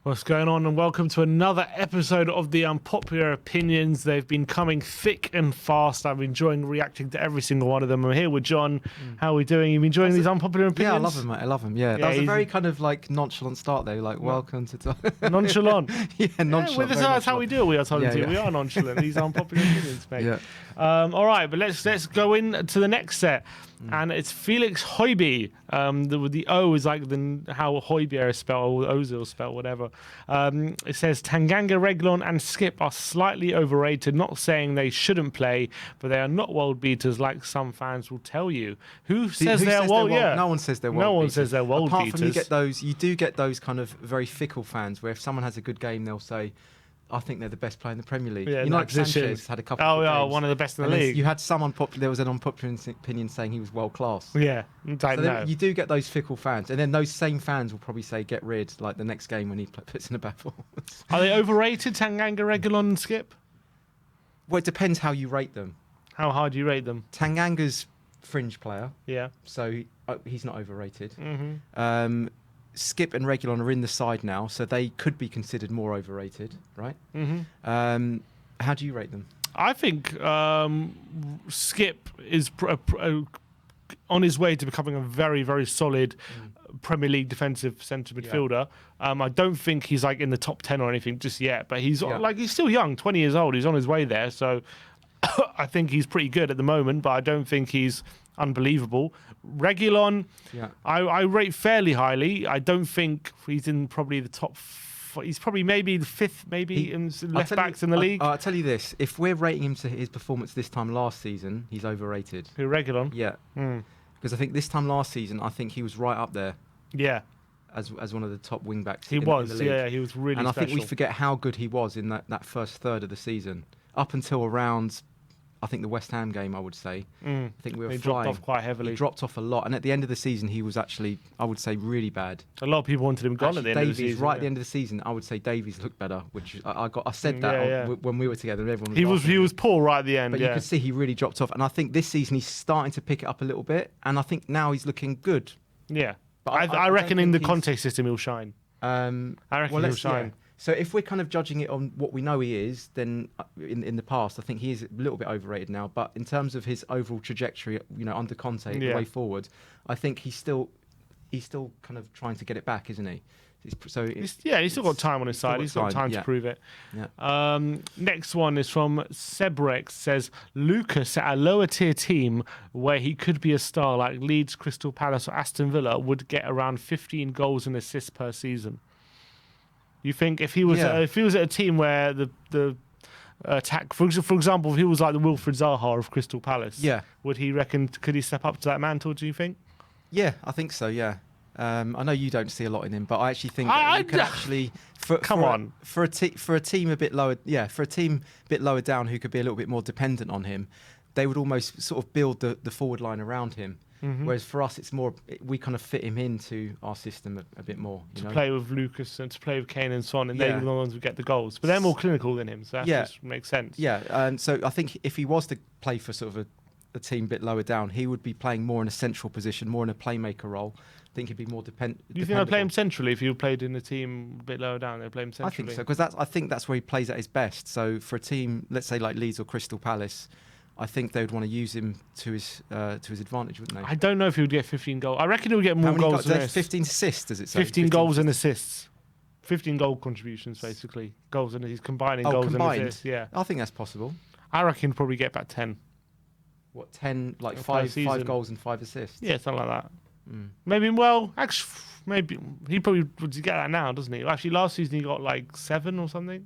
What's going on, and welcome to another episode of the Unpopular Opinions. They've been coming thick and fast. I'm enjoying reacting to every single one of them. I'm here with John. How are we doing? You enjoying these Unpopular Opinions? Yeah, I love them, mate. I love them. Yeah, that was a very kind of like nonchalant start though. Like, welcome to nonchalant. Yeah, nonchalant. Yeah, that's how we do it. We are talking to you. Yeah. We are nonchalant. These are Unpopular Opinions, mate. Yeah. All right, but let's go into the next set. And it's Felix Højbjerg. The O is like how Højbjerg is spelled, or Ozil is spelled, whatever. It says Tanganga, Reguilon and Skip are slightly overrated. Not saying they shouldn't play, but they are not world beaters like some fans will tell you. Who says they're world? Yeah, no one says they're world. No one beaters. says they're world Apart beaters. From you do get those kind of very fickle fans where if someone has a good game, they'll say, I think they're the best player in the Premier League. Yeah, you know, like Sanchez had a couple of games. one of the best in the league. You had some unpopular. There was an unpopular opinion saying he was world class. Yeah, you do get those fickle fans, and then those same fans will probably say get rid like the next game when he puts in a bad performance. Are they overrated, Tanganga, Reguilon and Skip? Well, it depends how you rate them. How hard do you rate them? Tanganga's fringe player. Yeah. So he's not overrated. Mm-hmm. Skip and Reguilon are in the side now, so they could be considered more overrated, right? Mm-hmm. How do you rate them? I think Skip is on his way to becoming a very, very solid Premier League defensive centre midfielder. I don't think he's like in the top 10 or anything just yet, but he's he's still young, 20 years old. He's on his way there, so I think he's pretty good at the moment, but I don't think he's unbelievable. Reguilon, I rate fairly highly. I don't think he's in probably the top. He's probably maybe the fifth, in left backs in the league. I'll tell you this: if we're rating him to his performance this time last season, he's overrated. Who, Reguilon? Yeah, because I think this time last season, I think he was right up there. Yeah. As one of the top wing backs. He was, in the league. Yeah, he was really. And special. I think we forget how good he was in that first third of the season, up until around. I think the West Ham game, I would say. I think we were he flying. dropped off quite heavily. He dropped off a lot, and at the end of the season, he was actually, I would say, really bad. A lot of people wanted him gone at the end of the season. Right at the end of the season, I would say Davies looked better, which I said that when we were together. And everyone he was poor right at the end, but you could see he really dropped off. And I think this season he's starting to pick it up a little bit, and I think now he's looking good. Yeah, but I reckon in the Conte system he'll shine. I reckon he'll shine. Yeah. So if we're kind of judging it on what we know he is, then in the past, I think he is a little bit overrated now. But in terms of his overall trajectory, under Conte, the way forward, I think he's still kind of trying to get it back, isn't he? He's still got time on his side. He's got time to prove it. Yeah. Next one is from Sebrex. Says Lucas at a lower tier team where he could be a star like Leeds, Crystal Palace or Aston Villa would get around 15 goals and assists per season. You think if he was at a team where the attack, for example, if he was like the Wilfried Zaha of Crystal Palace, would he reckon could he step up to that mantle? Do you think? Yeah, I think so. Yeah, I know you don't see a lot in him, but I actually think that you could actually for a team a bit lower, for a team a bit lower down who could be a little bit more dependent on him, they would almost sort of build the forward line around him. Mm-hmm. Whereas for us, it's more we kind of fit him into our system a bit more. To play with Lucas and to play with Kane and Son, and they're the ones who get the goals. But they're more clinical than him, so that just makes sense. Yeah, and so I think if he was to play for sort of a team a bit lower down, he would be playing more in a central position, more in a playmaker role. I think he'd be more dependent. Do you think they'd play him centrally if you played in a team a bit lower down? They'd play him centrally. I think so, because I think that's where he plays at his best. So for a team, let's say like Leeds or Crystal Palace, I think they would want to use him to his advantage, wouldn't they? I don't know if he would get 15 goals. I reckon he would get more goals than assists. 15 assists, does it say? 15 goals and assists. 15 goal contributions, basically. Goals and he's combining goals and assists. Yeah, I think that's possible. I reckon he'd probably get about 10. What, 10? Like five goals and 5 assists? Yeah, something like that. Maybe he probably would get that now, doesn't he? Actually, last season he got like 7 or something.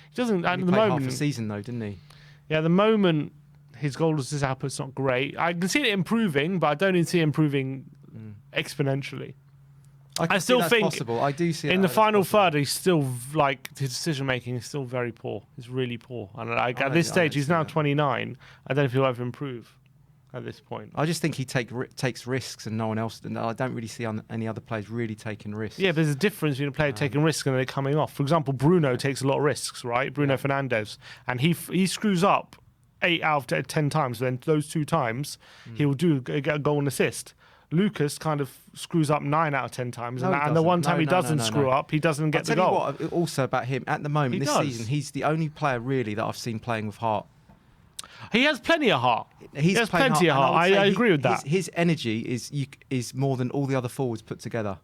He doesn't at the moment. Half a season though, didn't he? Yeah, at the moment his goal assist output's not great. I can see it improving, but I don't see it improving exponentially. I still think possible. I do see in the final third. He's still like his decision making is still very poor. It's really poor, and at this stage he's now 29. I don't know if he'll ever improve at this point. I just think he takes risks, and no one else. I don't really see any other players really taking risks. Yeah, but there's a difference between a player taking risks and they're coming off. For example, Bruno takes a lot of risks, right? Bruno Fernandes, and he screws up 8 out of 10 times. Then those 2 times he will get a goal and assist. Lucas kind of screws up 9 out of 10 times, No, and the one time he doesn't screw up, he doesn't get the goal. I'll tell you what, also about him at the moment this season, he's the only player really that I've seen playing with heart. He has plenty of heart. He has plenty of heart. I agree with that. His energy is more than all the other forwards put together.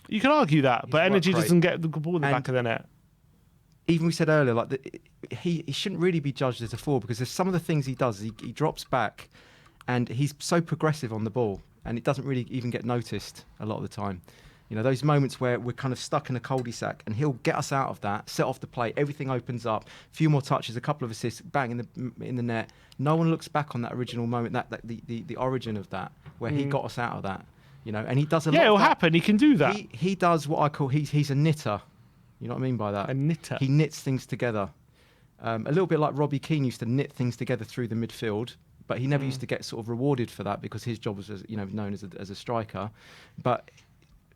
You can argue that, but energy doesn't get the ball in the back of the net. Even we said earlier, like he shouldn't really be judged as a forward because there's some of the things he does. He drops back, and he's so progressive on the ball, and it doesn't really even get noticed a lot of the time. You know, those moments where we're kind of stuck in a cul-de-sac, and he'll get us out of that, set off the play, everything opens up, a few more touches, a couple of assists, bang in the net. No one looks back on that original moment, the origin of that, where he got us out of that. You know, and he does a lot. Yeah, it'll of that. happen. He can do that. He does what I call he's a knitter. You know what I mean by that? A knitter. He knits things together. A little bit like Robbie Keane used to knit things together through the midfield, but he never used to get sort of rewarded for that because his job was, known as a striker. But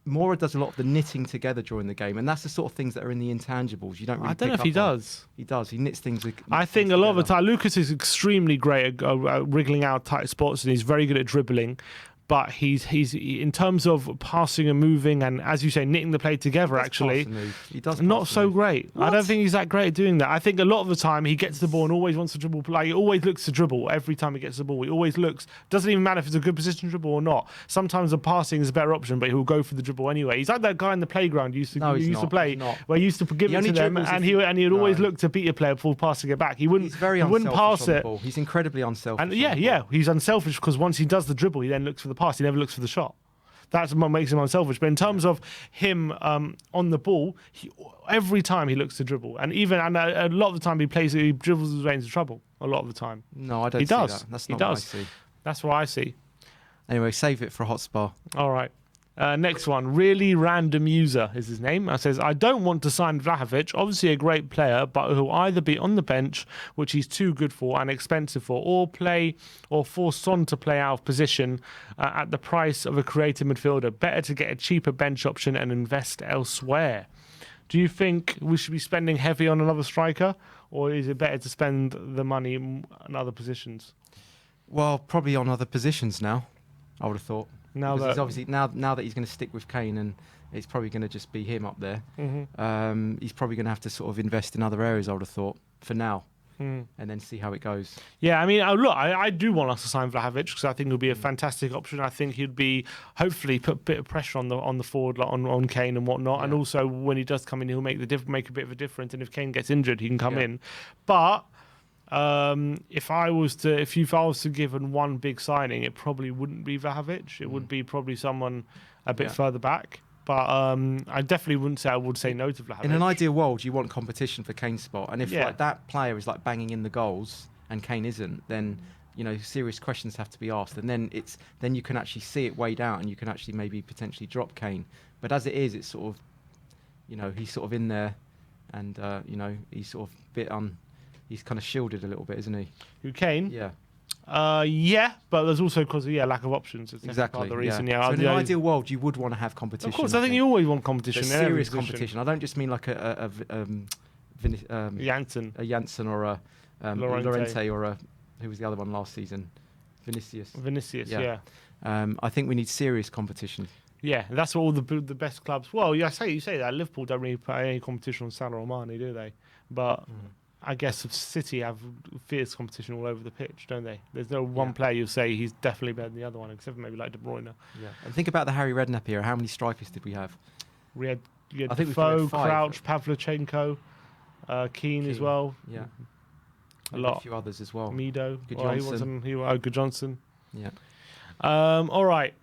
Moura does a lot of the knitting together during the game, and that's the sort of things that are in the intangibles. You don't really. I don't know if he does. He does. He knits things. I think a lot of the time, Lucas is extremely great at wriggling out tight spots, and he's very good at dribbling. But he's in terms of passing and moving, and as you say, knitting the play together. Actually, he does not so great. What? I don't think he's that great at doing that. I think a lot of the time he gets the ball and always wants to dribble. Like he always looks to dribble every time he gets the ball. He always looks. Doesn't even matter if it's a good position to dribble or not. Sometimes the passing is a better option, but he'll go for the dribble anyway. He's like that guy in the playground you used to play, where he used to give it to them, and he'd always look to beat a player before passing it back. He wouldn't. He's very wouldn't pass it. He's incredibly unselfish. And he's unselfish because once he does the dribble, he then looks for the pass. He never looks for the shot. That's what makes him unselfish. But in terms of him on the ball, every time he looks to dribble, and a lot of the time he dribbles his way into trouble. A lot of the time. No, I don't. He does. That. That's not what I see. That's what I see. Anyway, save it for a hot spa. All right. Next one, really random user is his name. It says, I don't want to sign Vlahovic, obviously a great player, but who'll either be on the bench, which he's too good for and expensive for, or force Son to play out of position at the price of a creative midfielder. Better to get a cheaper bench option and invest elsewhere. Do you think we should be spending heavy on another striker, or is it better to spend the money on other positions? Well, probably on other positions now, I would have thought. Now that he's going to stick with Kane, and it's probably going to just be him up there. Mm-hmm. He's probably going to have to sort of invest in other areas, I would have thought, for now, and then see how it goes. Yeah, I mean, look, I do want us to sign Vlahovic because I think he'll be a fantastic option. I think he'd be hopefully put a bit of pressure on the forward, like on Kane and whatnot, and also when he does come in, he'll make a bit of a difference. And if Kane gets injured, he can come in, but. If I was to give one big signing, it probably wouldn't be Vlahovic. It would be probably someone a bit further back. But I definitely wouldn't say I would say no to Vlahovic. In an ideal world, you want competition for Kane's spot, and if like that player is like banging in the goals and Kane isn't, then serious questions have to be asked, and then you can actually see it weighed out, and you can actually maybe potentially drop Kane. But as it is, it's sort of, he's sort of in there, and he's sort of a bit He's kind of shielded a little bit, isn't he? Who, Kane? Yeah. Yeah, but there's also because lack of options. It's exactly. The reason. Yeah. So in an ideal world, you would want to have competition. Of course, I think you always want competition. Serious competition. I don't just mean like a Janssen or a Llorente or a who was the other one last season? Vinicius. Yeah. I think we need serious competition. Yeah, that's what all the best clubs. Well, you say that Liverpool don't really put any competition on Salah or Mane, do they? But. I guess City have fierce competition all over the pitch, don't they? There's no one player you'll say he's definitely better than the other one, except for maybe like De Bruyne. Yeah, and think about the Harry Redknapp era. How many strikers did we have? We had Defoe, Crouch, Pavlyuchenko, Keane as well. Yeah, a lot. A few others as well. Mido. Good Johnson. Yeah. All right.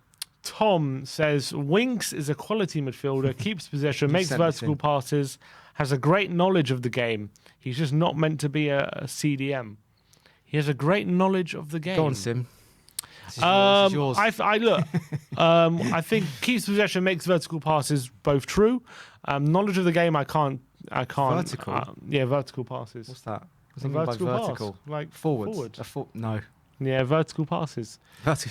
Tom says Winks is a quality midfielder, keeps possession, makes vertical passes, has a great knowledge of the game. He's just not meant to be a CDM. He has a great knowledge of the game. Go on, Sim. This is yours. I think keeps possession, makes vertical passes, both true. Knowledge of the game, I can't. Vertical? Vertical passes. What's that? What's a vertical pass? Like forward. No. Yeah, vertical passes. Has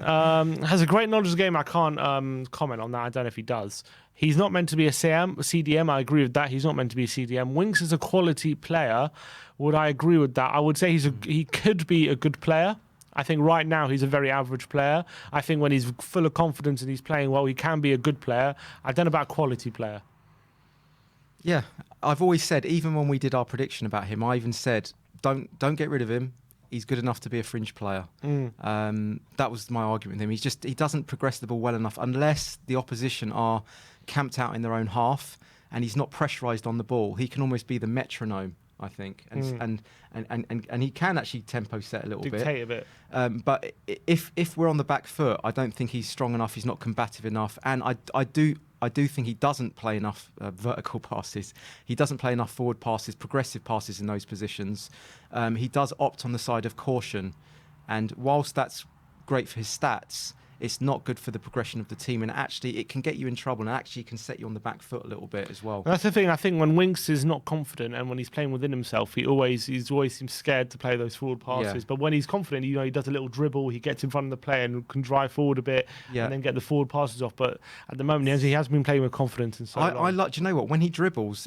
a great knowledge of the game. I can't comment on that. I don't know if he does. He's not meant to be a CDM. I agree with that. He's not meant to be a CDM. Winks is a quality player. Would I agree with that? I would say he could be a good player. I think right now he's a very average player. I think when he's full of confidence and he's playing well, he can be a good player. I don't know about quality player. Yeah, I've always said, even when we did our prediction about him, I even said, don't get rid of him. He's good enough to be a fringe player. That was my argument with him. He doesn't progress the ball well enough unless the opposition are camped out in their own half and he's not pressurised on the ball. He can almost be the metronome, I think, and he can actually tempo set a little Dictate bit. a bit. But if we're on the back foot, I don't think he's strong enough. He's not combative enough, and I do think he doesn't play enough vertical passes. He doesn't play enough forward passes, progressive passes in those positions. He does opt on the side of caution, and whilst that's great for his stats, it's not good for the progression of the team, and actually it can get you in trouble and actually can set you on the back foot a little bit as well. That's the thing. I think when Winks is not confident and when he's playing within himself, he always seems scared to play those forward passes. Yeah. But when he's confident, he does a little dribble, he gets in front of the player and can drive forward a bit and then get the forward passes off. But at the moment, he has been playing with confidence and so on. I like. Do you know what? When he dribbles,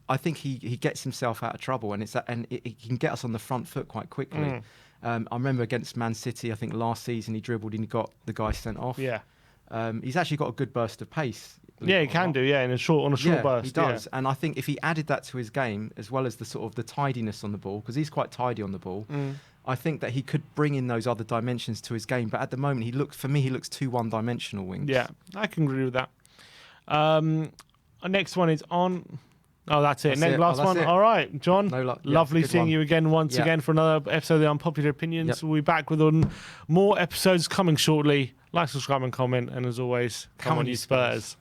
I think he gets himself out of trouble, and he can get us on the front foot quite quickly. I remember against Man City, I think last season he dribbled and he got the guy sent off. Yeah. He's actually got a good burst of pace. Yeah, he can do. Yeah, on a short burst. He does. Yeah. And I think if he added that to his game, as well as the sort of the tidiness on the ball, because he's quite tidy on the ball, I think that he could bring in those other dimensions to his game. But at the moment, he looks too one-dimensional. Winks. Yeah, I can agree with that. Our next one is on. Oh, that's it. Last one. All right, John. Lovely seeing you again again for another episode of the Unpopular Opinions. We'll be back with more episodes coming shortly. Like, subscribe, and comment. And as always, come on, you Spurs.